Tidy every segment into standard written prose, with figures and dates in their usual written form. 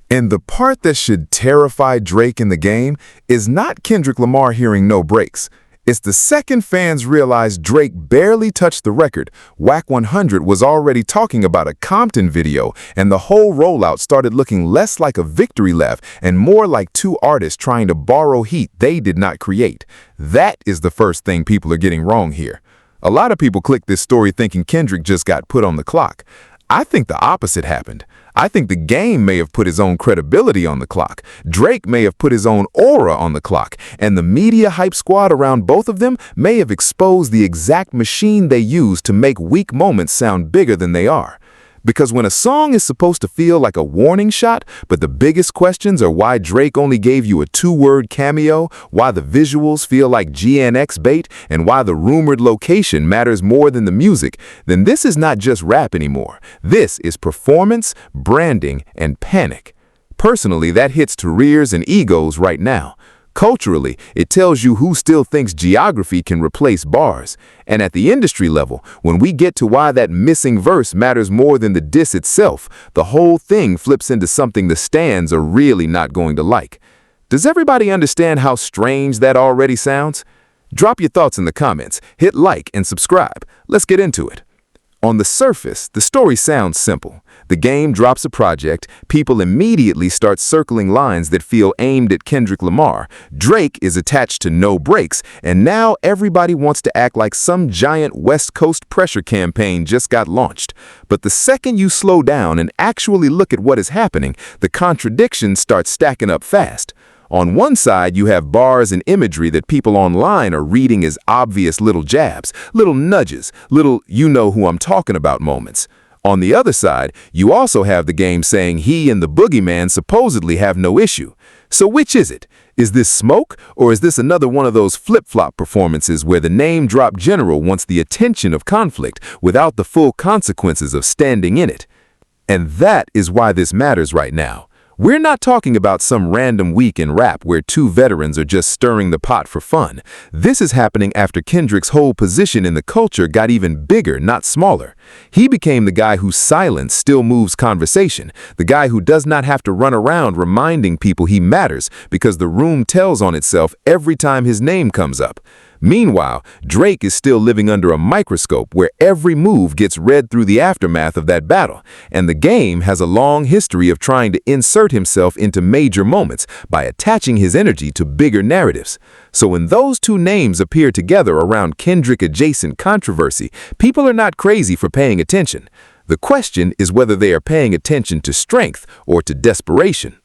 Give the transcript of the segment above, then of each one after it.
And the part that should terrify Drake in the game is not Kendrick Lamar hearing no breaks. It's the second fans realized Drake barely touched the record, Whack 100 was already talking about a Compton video, and the whole rollout started looking less like a victory lap and more like two artists trying to borrow heat they did not create. That is the first thing people are getting wrong here. A lot of people click this story thinking Kendrick just got put on the clock. I think the opposite happened. I think the game may have put his own credibility on the clock. Drake may have put his own aura on the clock. And the media hype squad around both of them may have exposed the exact machine they use to make weak moments sound bigger than they are. Because when a song is supposed to feel like a warning shot, but the biggest questions are why Drake only gave you a 2-word cameo, why the visuals feel like GNX bait, and why the rumored location matters more than the music, then this is not just rap anymore. This is performance, branding, and panic. Personally, that hits to rears and egos right now. Culturally, it tells you who still thinks geography can replace bars. And at the industry level, when we get to why that missing verse matters more than the diss itself, the whole thing flips into something the stans are really not going to like. Does everybody understand how strange that already sounds? Drop your thoughts in the comments, hit like and subscribe. Let's get into it. On the surface, the story sounds simple. The game drops a project, people immediately start circling lines that feel aimed at Kendrick Lamar. Drake is attached to no breaks, and now everybody wants to act like some giant West Coast pressure campaign just got launched. But the second you slow down and actually look at what is happening, the contradictions start stacking up fast. On one side, you have bars and imagery that people online are reading as obvious little jabs, little nudges, little you-know-who-I'm-talking-about moments. On the other side, you also have the game saying he and the boogeyman supposedly have no issue. So which is it? Is this smoke, or is this another one of those flip-flop performances where the name drop general wants the attention of conflict without the full consequences of standing in it? And that is why this matters right now. We're not talking about some random week in rap where two veterans are just stirring the pot for fun. This is happening after Kendrick's whole position in the culture got even bigger, not smaller. He became the guy whose silence still moves conversation, the guy who does not have to run around reminding people he matters because the room tells on itself every time his name comes up. Meanwhile, Drake is still living under a microscope where every move gets read through the aftermath of that battle, and the game has a long history of trying to insert himself into major moments by attaching his energy to bigger narratives. So when those two names appear together around Kendrick-adjacent controversy, people are not crazy for paying attention. The question is whether they are paying attention to strength or to desperation.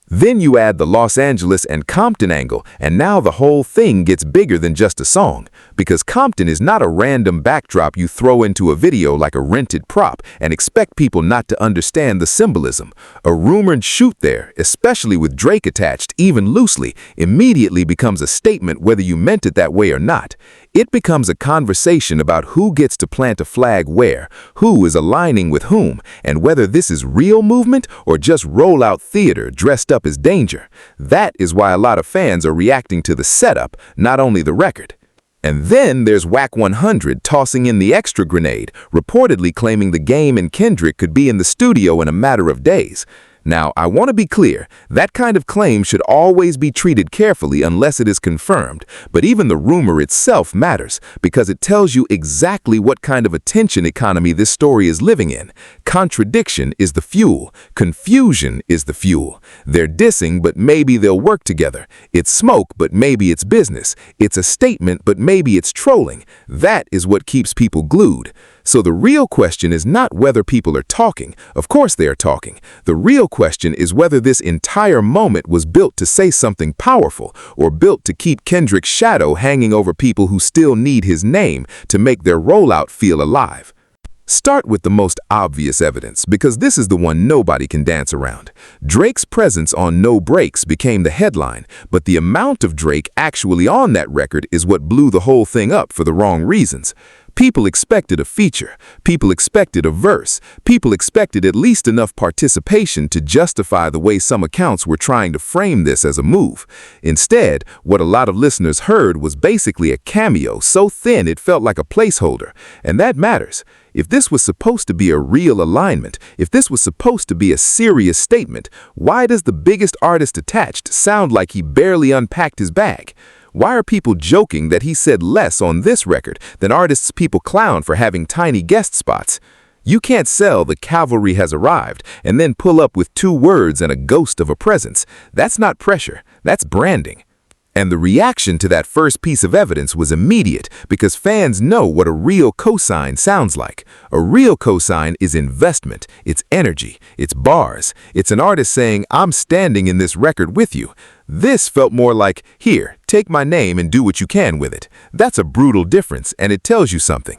Then you add the Los Angeles and Compton angle, and now the whole thing gets bigger than just a song, because Compton is not a random backdrop you throw into a video like a rented prop and expect people not to understand the symbolism. A rumored shoot there, especially with Drake attached, even loosely, immediately becomes a statement whether you meant it that way or not. It becomes a conversation about who gets to plant a flag where, who is aligning with whom, and whether this is real movement or just rollout theater dressed up as danger. That is why a lot of fans are reacting to the setup, not only the record. And then there's Whack 100 tossing in the extra grenade, reportedly claiming the game and Kendrick could be in the studio in a matter of days. Now, I want to be clear, that kind of claim should always be treated carefully unless it is confirmed, but even the rumor itself matters because it tells you exactly what kind of attention economy this story is living in. Contradiction is the fuel. Confusion is the fuel. They're dissing, but maybe they'll work together. It's smoke, but maybe it's business. It's a statement, but maybe it's trolling. That is what keeps people glued. So the real question is not whether people are talking. Of course they are talking. The real question is whether this entire moment was built to say something powerful or built to keep Kendrick's shadow hanging over people who still need his name to make their rollout feel alive. Start with the most obvious evidence, because this is the one nobody can dance around. Drake's presence on No Breaks became the headline, but the amount of Drake actually on that record is what blew the whole thing up for the wrong reasons. People expected a feature. People expected a verse. People expected at least enough participation to justify the way some accounts were trying to frame this as a move. Instead, what a lot of listeners heard was basically a cameo so thin it felt like a placeholder. And that matters. If this was supposed to be a real alignment, if this was supposed to be a serious statement, why does the biggest artist attached sound like he barely unpacked his bag? Why are people joking that he said less on this record than artists people clown for having tiny guest spots? You can't sell "The Cavalry Has Arrived" and then pull up with 2 words and a ghost of a presence. That's not pressure, that's branding. And the reaction to that first piece of evidence was immediate because fans know what a real cosign sounds like. A real cosign is investment, it's energy, it's bars. It's an artist saying, "I'm standing in this record with you." This felt more like, "Here, take my name and do what you can with it." That's a brutal difference, and it tells you something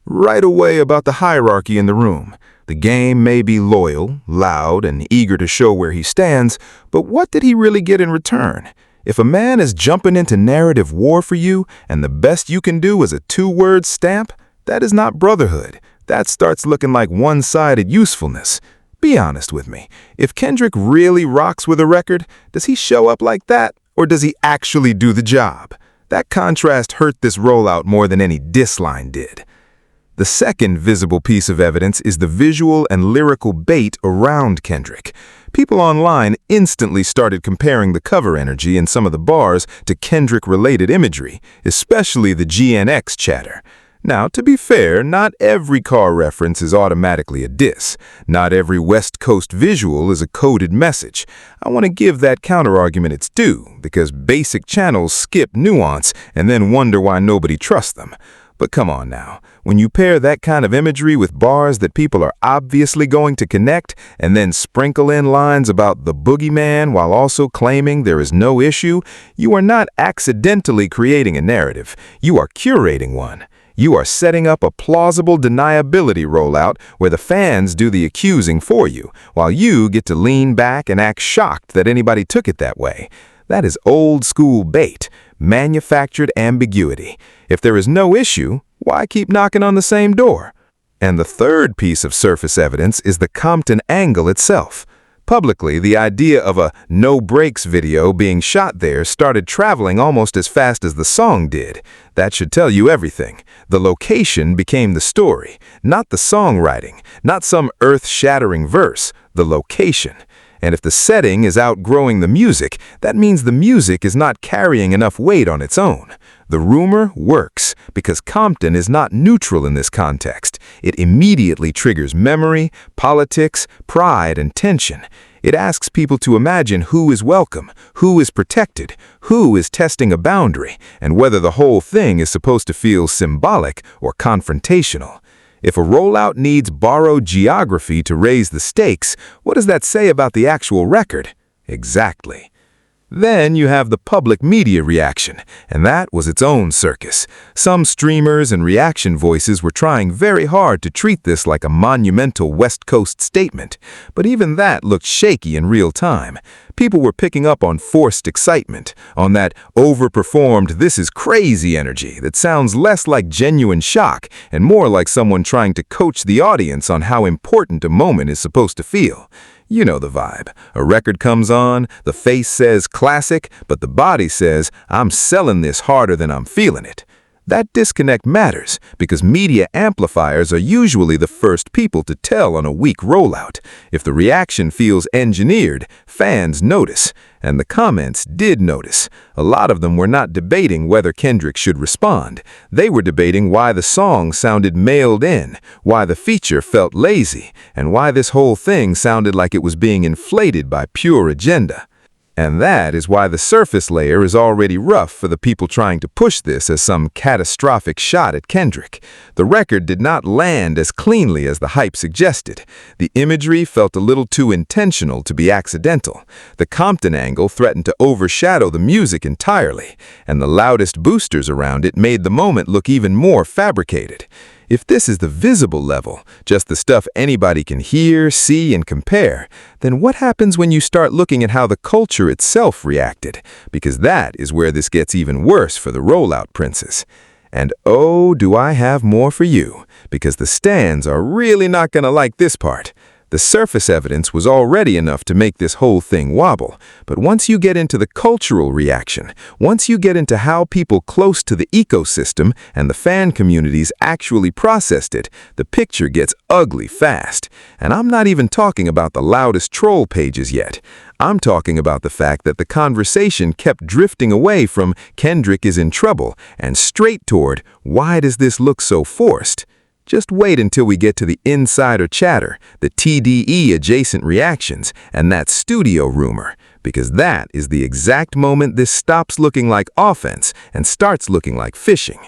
right away about the hierarchy in the room. The game may be loyal, loud, and eager to show where he stands, but what did he really get in return? If a man is jumping into narrative war for you and the best you can do is a 2-word stamp, that is not brotherhood. That starts looking like one-sided usefulness. Be honest with me. If Kendrick really rocks with a record, does he show up like that, or does he actually do the job? That contrast hurt this rollout more than any diss line did. The second visible piece of evidence is the visual and lyrical bait around Kendrick. People online instantly started comparing the cover energy in some of the bars to Kendrick-related imagery, especially the GNX chatter. Now, to be fair, not every car reference is automatically a diss. Not every West Coast visual is a coded message. I want to give that counterargument its due, because basic channels skip nuance and then wonder why nobody trusts them. But come on now, when you pair that kind of imagery with bars that people are obviously going to connect and then sprinkle in lines about the boogeyman while also claiming there is no issue, you are not accidentally creating a narrative. You are curating one. You are setting up a plausible deniability rollout where the fans do the accusing for you, while you get to lean back and act shocked that anybody took it that way. That is old-school bait, manufactured ambiguity. If there is no issue, why keep knocking on the same door? And the third piece of surface evidence is the Compton angle itself. Publicly, the idea of a no breaks video being shot there started traveling almost as fast as the song did. That should tell you everything. The location became the story, not the songwriting, not some earth-shattering verse, the location. And if the setting is outgrowing the music, that means the music is not carrying enough weight on its own. The rumor works because Compton is not neutral in this context. It immediately triggers memory, politics, pride, and tension. It asks people to imagine who is welcome, who is protected, who is testing a boundary, and whether the whole thing is supposed to feel symbolic or confrontational. If a rollout needs borrowed geography to raise the stakes, what does that say about the actual record? Exactly. Then you have the public media reaction, and that was its own circus. Some streamers and reaction voices were trying very hard to treat this like a monumental West Coast statement, but even that looked shaky in real time. People were picking up on forced excitement, on that overperformed "this is crazy" energy that sounds less like genuine shock and more like someone trying to coach the audience on how important a moment is supposed to feel. You know the vibe. A record comes on, the face says classic, but the body says, "I'm selling this harder than I'm feeling it." That disconnect matters because media amplifiers are usually the first people to tell on a weak rollout. If the reaction feels engineered, fans notice. And the comments did notice. A lot of them were not debating whether Kendrick should respond. They were debating why the song sounded mailed in, why the feature felt lazy, and why this whole thing sounded like it was being inflated by pure agenda. And that is why the surface layer is already rough for the people trying to push this as some catastrophic shot at Kendrick. The record did not land as cleanly as the hype suggested. The imagery felt a little too intentional to be accidental. The Compton angle threatened to overshadow the music entirely, and the loudest boosters around it made the moment look even more fabricated. If this is the visible level, just the stuff anybody can hear, see, and compare, then what happens when you start looking at how the culture itself reacted? Because that is where this gets even worse for the rollout princes. And oh, do I have more for you, because the stands are really not gonna like this part. The surface evidence was already enough to make this whole thing wobble, but once you get into the cultural reaction, once you get into how people close to the ecosystem and the fan communities actually processed it, the picture gets ugly fast. And I'm not even talking about the loudest troll pages yet. I'm talking about the fact that the conversation kept drifting away from Kendrick is in trouble and straight toward why does this look so forced? Just wait until we get to the insider chatter, the TDE adjacent reactions, and that studio rumor, because that is the exact moment this stops looking like offense and starts looking like fishing.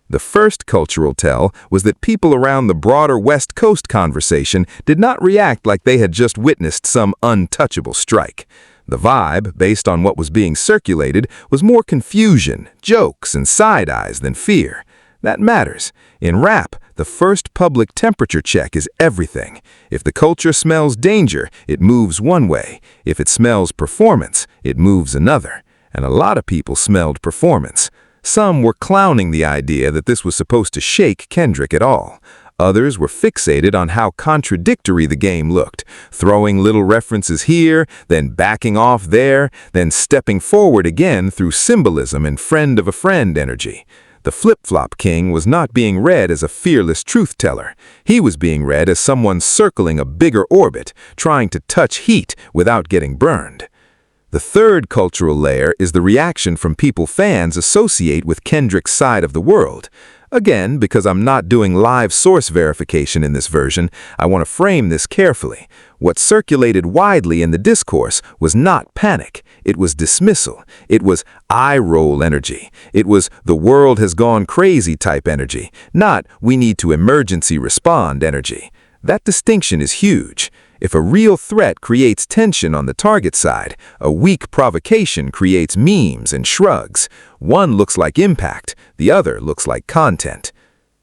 The first cultural tell was that people around the broader West Coast conversation did not react like they had just witnessed some untouchable strike. The vibe, based on what was being circulated, was more confusion, jokes, and side-eyes than fear. That matters. In rap, the first public temperature check is everything. If the culture smells danger, it moves one way. If it smells performance, it moves another. And a lot of people smelled performance. Some were clowning the idea that this was supposed to shake Kendrick at all. Others were fixated on how contradictory the game looked, throwing little references here, then backing off there, then stepping forward again through symbolism and friend of a friend energy. The flip-flop king was not being read as a fearless truth-teller. He was being read as someone circling a bigger orbit, trying to touch heat without getting burned. The third cultural layer is the reaction from people fans associate with Kendrick's side of the world. Again, because I'm not doing live source verification in this version, I want to frame this carefully. What circulated widely in the discourse was not panic. It was dismissal. It was eye-roll energy. It was the world has gone crazy type energy, not we need to emergency respond energy. That distinction is huge. If a real threat creates tension on the target side, a weak provocation creates memes and shrugs. One looks like impact, the other looks like content.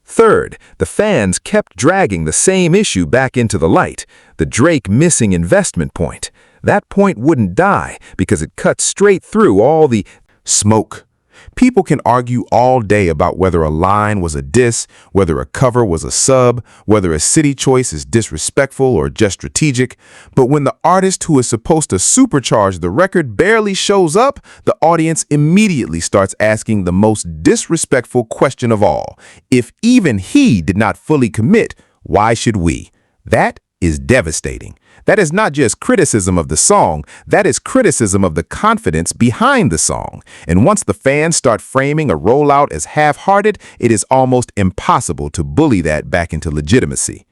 Third, the fans kept dragging the same issue back into the light, the Drake missing investment point. That point wouldn't die because it cut straight through all the smoke. People can argue all day about whether a line was a diss, whether a cover was a sub, whether a city choice is disrespectful or just strategic. But when the artist who is supposed to supercharge the record barely shows up, the audience immediately starts asking the most disrespectful question of all. If even he did not fully commit, why should we? That is devastating. That is not just criticism of the song, that is criticism of the confidence behind the song. And once the fans start framing a rollout as half-hearted, it is almost impossible to bully that back into legitimacy.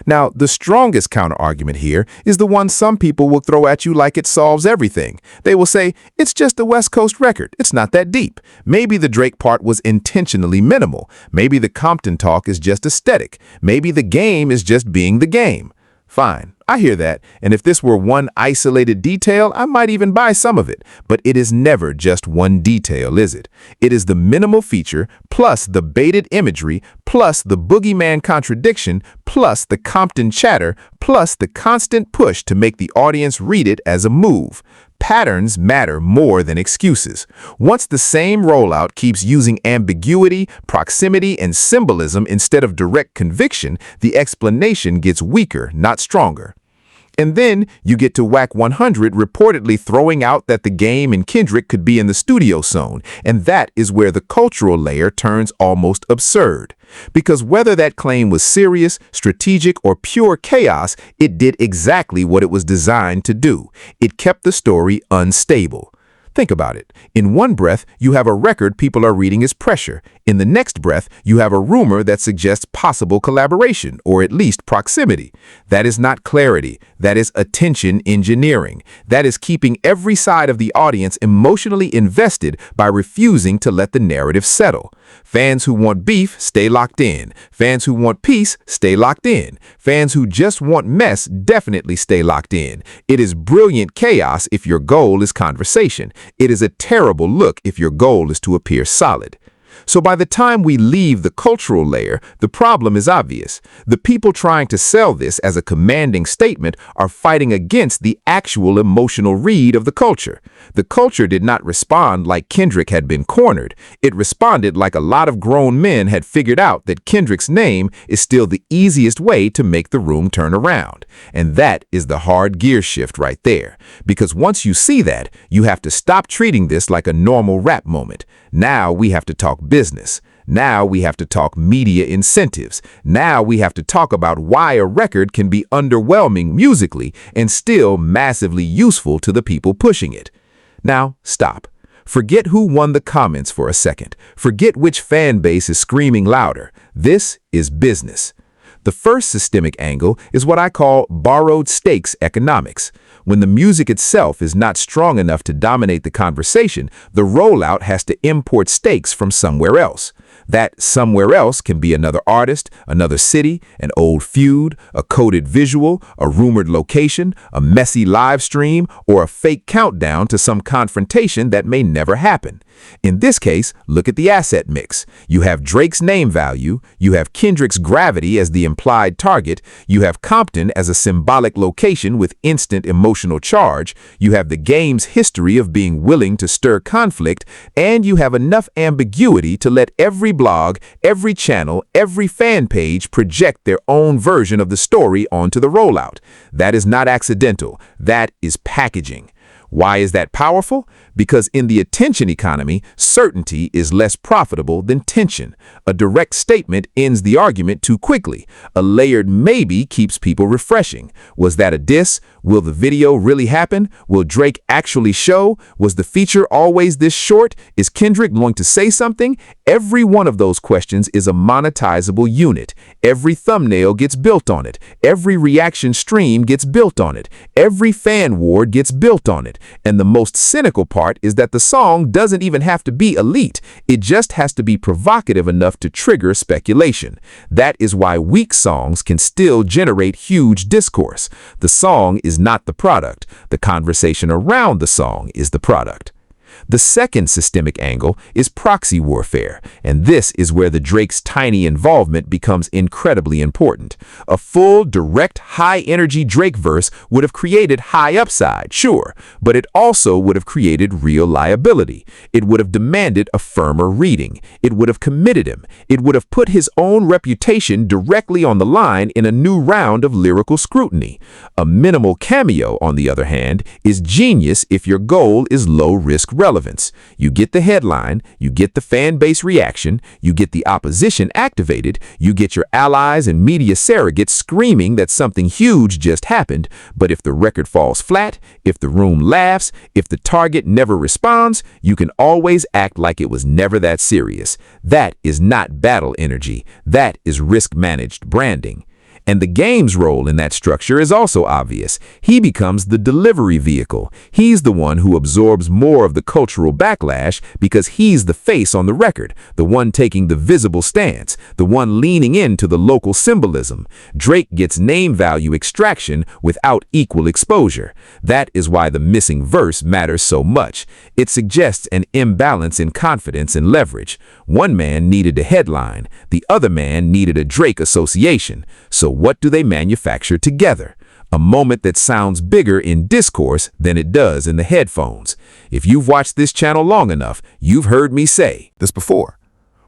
Now, the strongest counter-argument here is the one some people will throw at you like it solves everything. They will say, it's just a West Coast record. It's not that deep. Maybe the Drake part was intentionally minimal. Maybe the Compton talk is just aesthetic. Maybe the game is just being the game. Fine, I hear that, and if this were one isolated detail, I might even buy some of it. But it is never just one detail, is it? It is the minimal feature, plus the baited imagery, plus the boogeyman contradiction, plus the Compton chatter, plus the constant push to make the audience read it as a move. Patterns matter more than excuses. Once the same rollout keeps using ambiguity, proximity, and symbolism instead of direct conviction, the explanation gets weaker, not stronger. And then you get to Wack 100 reportedly throwing out that the game and Kendrick could be in the studio zone, and that is where the cultural layer turns almost absurd. Because whether that claim was serious, strategic, or pure chaos, it did exactly what it was designed to do. It kept the story unstable. Think about it. In one breath, you have a record people are reading as pressure. In the next breath, you have a rumor that suggests possible collaboration, or at least proximity. That is not clarity. That is attention engineering. That is keeping every side of the audience emotionally invested by refusing to let the narrative settle. Fans who want beef, stay locked in. Fans who want peace, stay locked in. Fans who just want mess, definitely stay locked in. It is brilliant chaos if your goal is conversation. It is a terrible look if your goal is to appear solid. So by the time we leave the cultural layer, the problem is obvious. The people trying to sell this as a commanding statement are fighting against the actual emotional read of the culture. The culture did not respond like Kendrick had been cornered. It responded like a lot of grown men had figured out that Kendrick's name is still the easiest way to make the room turn around. And that is the hard gear shift right there. Because once you see that, you have to stop treating this like a normal rap moment. Now we have to talk business. Now we have to talk media incentives. Now we have to talk about why a record can be underwhelming musically and still massively useful to the people pushing it. Now, stop. Forget who won the comments for a second. Forget which fan base is screaming louder. This is business. The first systemic angle is what I call borrowed stakes economics. When the music itself is not strong enough to dominate the conversation, the rollout has to import stakes from somewhere else. That somewhere else can be another artist, another city, an old feud, a coded visual, a rumored location, a messy live stream, or a fake countdown to some confrontation that may never happen. In this case, look at the asset mix. You have Drake's name value, you have Kendrick's gravity as the implied target, you have Compton as a symbolic location with instant emotional charge, you have the game's history of being willing to stir conflict, and you have enough ambiguity to let every blog, every channel, every fan page project their own version of the story onto the rollout. That is not accidental. That is packaging. Why is that powerful? Because in the attention economy, certainty is less profitable than tension. A direct statement ends the argument too quickly. A layered maybe keeps people refreshing. Was that a diss? Will the video really happen? Will Drake actually show? Was the feature always this short? Is Kendrick going to say something? Every one of those questions is a monetizable unit. Every thumbnail gets built on it. Every reaction stream gets built on it. Every fan ward gets built on it. And the most cynical part is that the song doesn't even have to be elite. It just has to be provocative enough to trigger speculation. That is why weak songs can still generate huge discourse. The song is not the product. The conversation around the song is the product. The second systemic angle is proxy warfare, and this is where the Drake's tiny involvement becomes incredibly important. A full, direct, high-energy Drake verse would have created high upside, sure, but it also would have created real liability. It would have demanded a firmer reading. It would have committed him. It would have put his own reputation directly on the line in a new round of lyrical scrutiny. A minimal cameo, on the other hand, is genius if your goal is low-risk relevance. You get the headline, you get the fan base reaction, you get the opposition activated, you get your allies and media surrogates screaming that something huge just happened, but if the record falls flat, if the room laughs, if the target never responds, you can always act like it was never that serious. That is not battle energy. That is risk-managed branding. And the game's role in that structure is also obvious. He becomes the delivery vehicle. He's the one who absorbs more of the cultural backlash because he's the face on the record, the one taking the visible stance, the one leaning into the local symbolism. Drake gets name value extraction without equal exposure. That is why the missing verse matters so much. It suggests an imbalance in confidence and leverage. One man needed a headline. The other man needed a Drake association. So what do they manufacture together? A moment that sounds bigger in discourse than it does in the headphones. If you've watched this channel long enough, you've heard me say This before.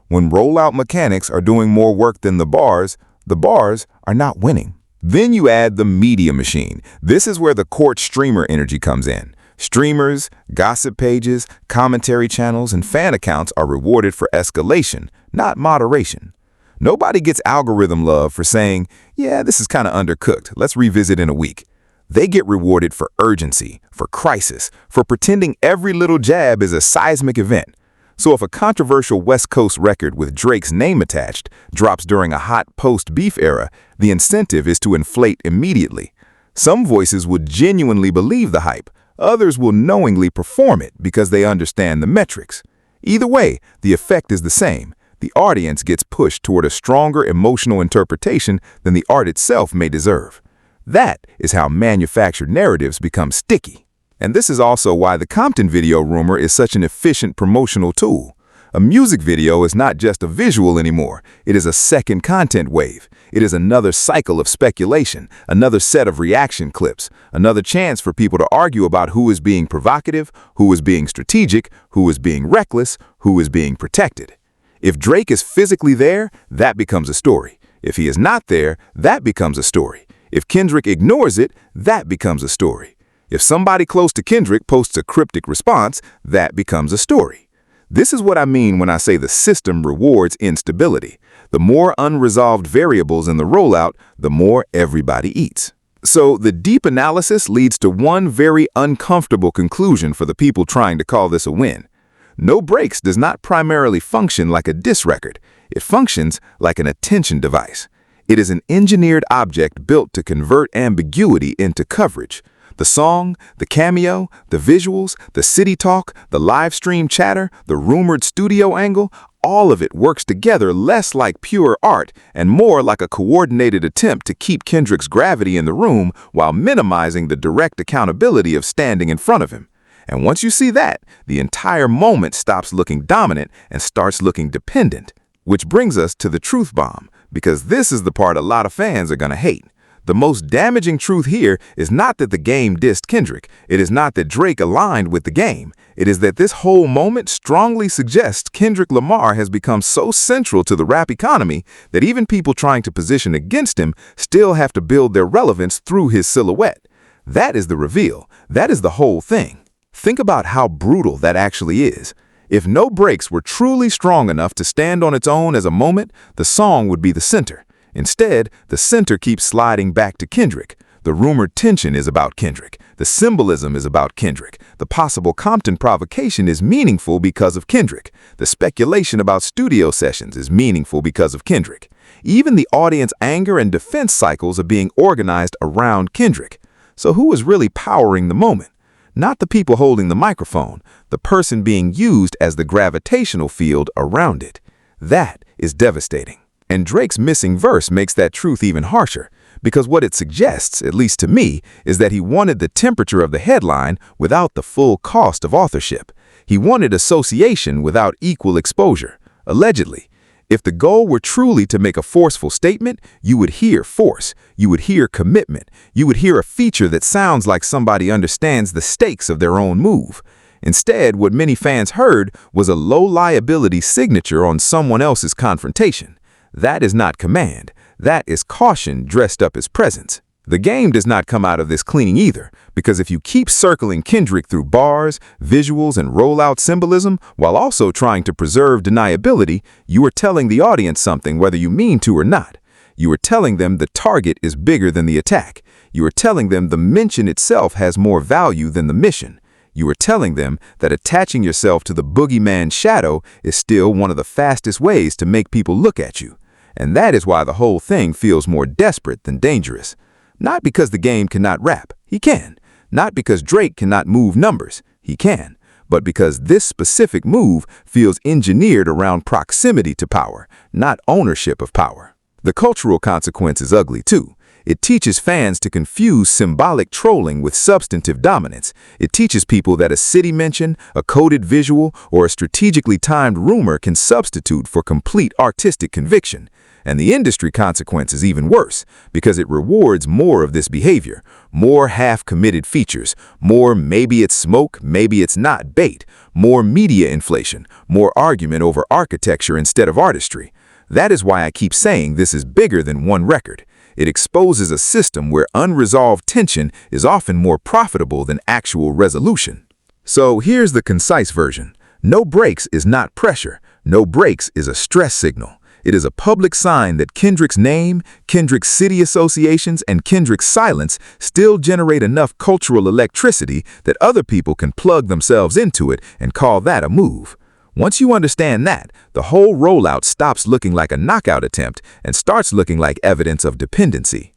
When rollout mechanics are doing more work than the bars are not winning. Then you add the media machine. This is where the court streamer energy comes in. Streamers, gossip pages, commentary channels, and fan accounts are rewarded for escalation, not moderation. Nobody gets algorithm love for saying, yeah, this is kind of undercooked. Let's revisit in a week. They get rewarded for urgency, for crisis, for pretending every little jab is a seismic event. So if a controversial West Coast record with Drake's name attached drops during a hot post-beef era, the incentive is to inflate immediately. Some voices would genuinely believe the hype. Others will knowingly perform it because they understand the metrics. Either way, the effect is the same. The audience gets pushed toward a stronger emotional interpretation than the art itself may deserve. That is how manufactured narratives become sticky. And this is also why the Compton video rumor is such an efficient promotional tool. A music video is not just a visual anymore. It is a second content wave. It is another cycle of speculation, another set of reaction clips, another chance for people to argue about who is being provocative, who is being strategic, who is being reckless, who is being protected. If Drake is physically there, that becomes a story. If he is not there, that becomes a story. If Kendrick ignores it, that becomes a story. If somebody close to Kendrick posts a cryptic response, that becomes a story. This is what I mean when I say the system rewards instability. The more unresolved variables in the rollout, the more everybody eats. So the deep analysis leads to one very uncomfortable conclusion for the people trying to call this a win. No Breaks does not primarily function like a diss record. It functions like an attention device. It is an engineered object built to convert ambiguity into coverage. The song, the cameo, the visuals, the city talk, the live stream chatter, the rumored studio angle, all of it works together less like pure art and more like a coordinated attempt to keep Kendrick's gravity in the room while minimizing the direct accountability of standing in front of him. And once you see that, the entire moment stops looking dominant and starts looking dependent. Which brings us to the truth bomb, because this is the part a lot of fans are going to hate. The most damaging truth here is not that the game dissed Kendrick. It is not that Drake aligned with the game. It is that this whole moment strongly suggests Kendrick Lamar has become so central to the rap economy that even people trying to position against him still have to build their relevance through his silhouette. That is the reveal. That is the whole thing. Think about how brutal that actually is. If No Breaks were truly strong enough to stand on its own as a moment, the song would be the center. Instead, the center keeps sliding back to Kendrick. The rumored tension is about Kendrick. The symbolism is about Kendrick. The possible Compton provocation is meaningful because of Kendrick. The speculation about studio sessions is meaningful because of Kendrick. Even the audience anger and defense cycles are being organized around Kendrick. So who is really powering the moment? Not the people holding the microphone, the person being used as the gravitational field around it. That is devastating. And Drake's missing verse makes that truth even harsher, because what it suggests, at least to me, is that he wanted the temperature of the headline without the full cost of authorship. He wanted association without equal exposure, allegedly. If the goal were truly to make a forceful statement, you would hear force, you would hear commitment, you would hear a feature that sounds like somebody understands the stakes of their own move. Instead, what many fans heard was a low liability signature on someone else's confrontation. That is not command. That is caution dressed up as presence. The game does not come out of this clean either, because if you keep circling Kendrick through bars, visuals, and rollout symbolism while also trying to preserve deniability, you are telling the audience something whether you mean to or not. You are telling them the target is bigger than the attack. You are telling them the mention itself has more value than the mission. You are telling them that attaching yourself to the boogeyman's shadow is still one of the fastest ways to make people look at you. And that is why the whole thing feels more desperate than dangerous. Not because the game cannot rap, he can. Not because Drake cannot move numbers, he can. But because this specific move feels engineered around proximity to power, not ownership of power. The cultural consequence is ugly too. It teaches fans to confuse symbolic trolling with substantive dominance. It teaches people that a city mention, a coded visual, or a strategically timed rumor can substitute for complete artistic conviction. And the industry consequence is even worse, because it rewards more of this behavior, more half-committed features, more maybe it's smoke, maybe it's not bait, more media inflation, more argument over architecture instead of artistry. That is why I keep saying this is bigger than one record. It exposes a system where unresolved tension is often more profitable than actual resolution. So here's the concise version. No Breaks is not pressure. No Breaks is a stress signal. It is a public sign that Kendrick's name, Kendrick's city associations, and Kendrick's silence still generate enough cultural electricity that other people can plug themselves into it and call that a move. Once you understand that, the whole rollout stops looking like a knockout attempt and starts looking like evidence of dependency.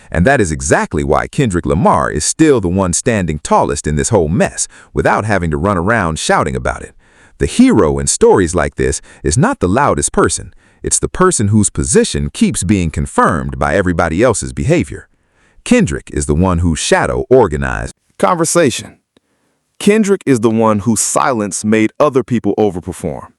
And that is exactly why Kendrick Lamar is still the one standing tallest in this whole mess without having to run around shouting about it. The hero in stories like this is not the loudest person. It's the person whose position keeps being confirmed by everybody else's behavior. Kendrick is the one whose shadow organized conversation. Kendrick is the one whose silence made other people overperform.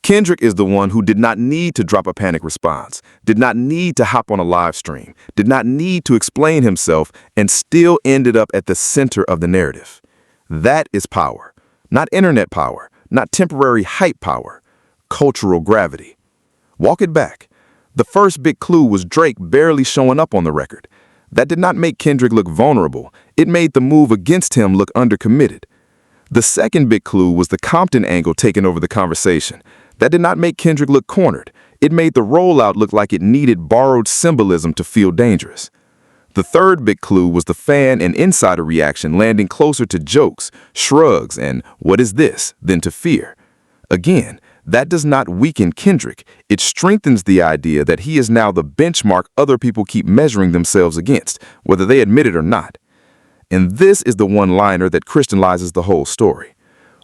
Kendrick is the one who did not need to drop a panic response, did not need to hop on a live stream, did not need to explain himself, and still ended up at the center of the narrative. That is power. Not internet power, not temporary hype power, cultural gravity. Walk it back. The first big clue was Drake barely showing up on the record. That did not make Kendrick look vulnerable. It made the move against him look undercommitted. The second big clue was the Compton angle taking over the conversation. That did not make Kendrick look cornered. It made the rollout look like it needed borrowed symbolism to feel dangerous. The third big clue was the fan and insider reaction landing closer to jokes, shrugs, and "what is this?" than to fear. Again, that does not weaken Kendrick. It strengthens the idea that he is now the benchmark other people keep measuring themselves against, whether they admit it or not. And this is the one-liner that crystallizes the whole story.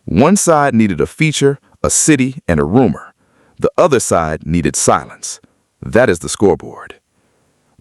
One side needed a feature, a city, and a rumor. The other side needed silence. That is the scoreboard.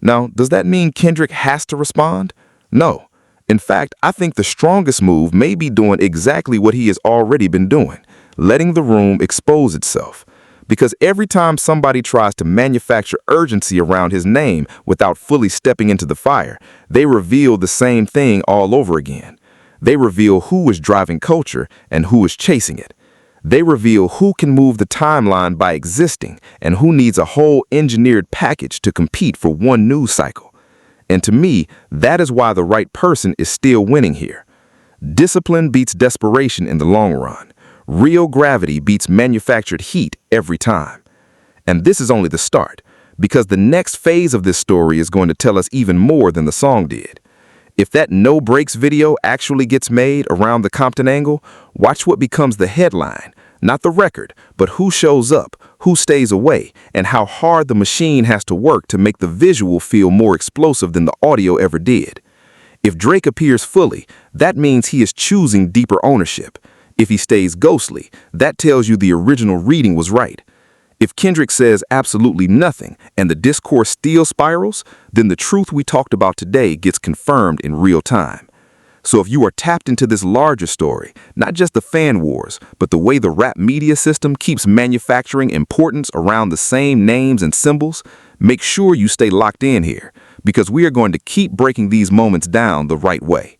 Now, does that mean Kendrick has to respond? No. In fact, I think the strongest move may be doing exactly what he has already been doing, letting the room expose itself. Because every time somebody tries to manufacture urgency around his name without fully stepping into the fire, they reveal the same thing all over again. They reveal who is driving culture and who is chasing it. They reveal who can move the timeline by existing and who needs a whole engineered package to compete for one news cycle. And to me, that is why the right person is still winning here. Discipline beats desperation in the long run. Real gravity beats manufactured heat every time. And this is only the start, because the next phase of this story is going to tell us even more than the song did. If that No Breaks video actually gets made around the Compton angle, watch what becomes the headline, not the record, but who shows up, who stays away, and how hard the machine has to work to make the visual feel more explosive than the audio ever did. If Drake appears fully, that means he is choosing deeper ownership. If he stays ghostly, that tells you the original reading was right. If Kendrick says absolutely nothing and the discourse still spirals, then the truth we talked about today gets confirmed in real time. So if you are tapped into this larger story, not just the fan wars, but the way the rap media system keeps manufacturing importance around the same names and symbols, make sure you stay locked in here, because we are going to keep breaking these moments down the right way.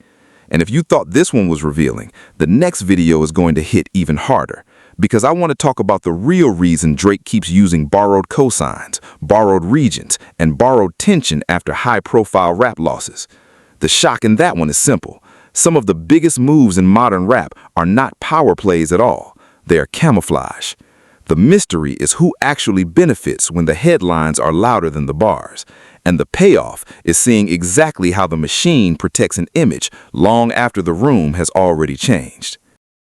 And if you thought this one was revealing, the next video is going to hit even harder, because I want to talk about the real reason Drake keeps using borrowed cosigns, borrowed regions, and borrowed tension after high-profile rap losses. The shock in that one is simple. Some of the biggest moves in modern rap are not power plays at all. They are camouflage. The mystery is who actually benefits when the headlines are louder than the bars. And the payoff is seeing exactly how the machine protects an image long after the room has already changed.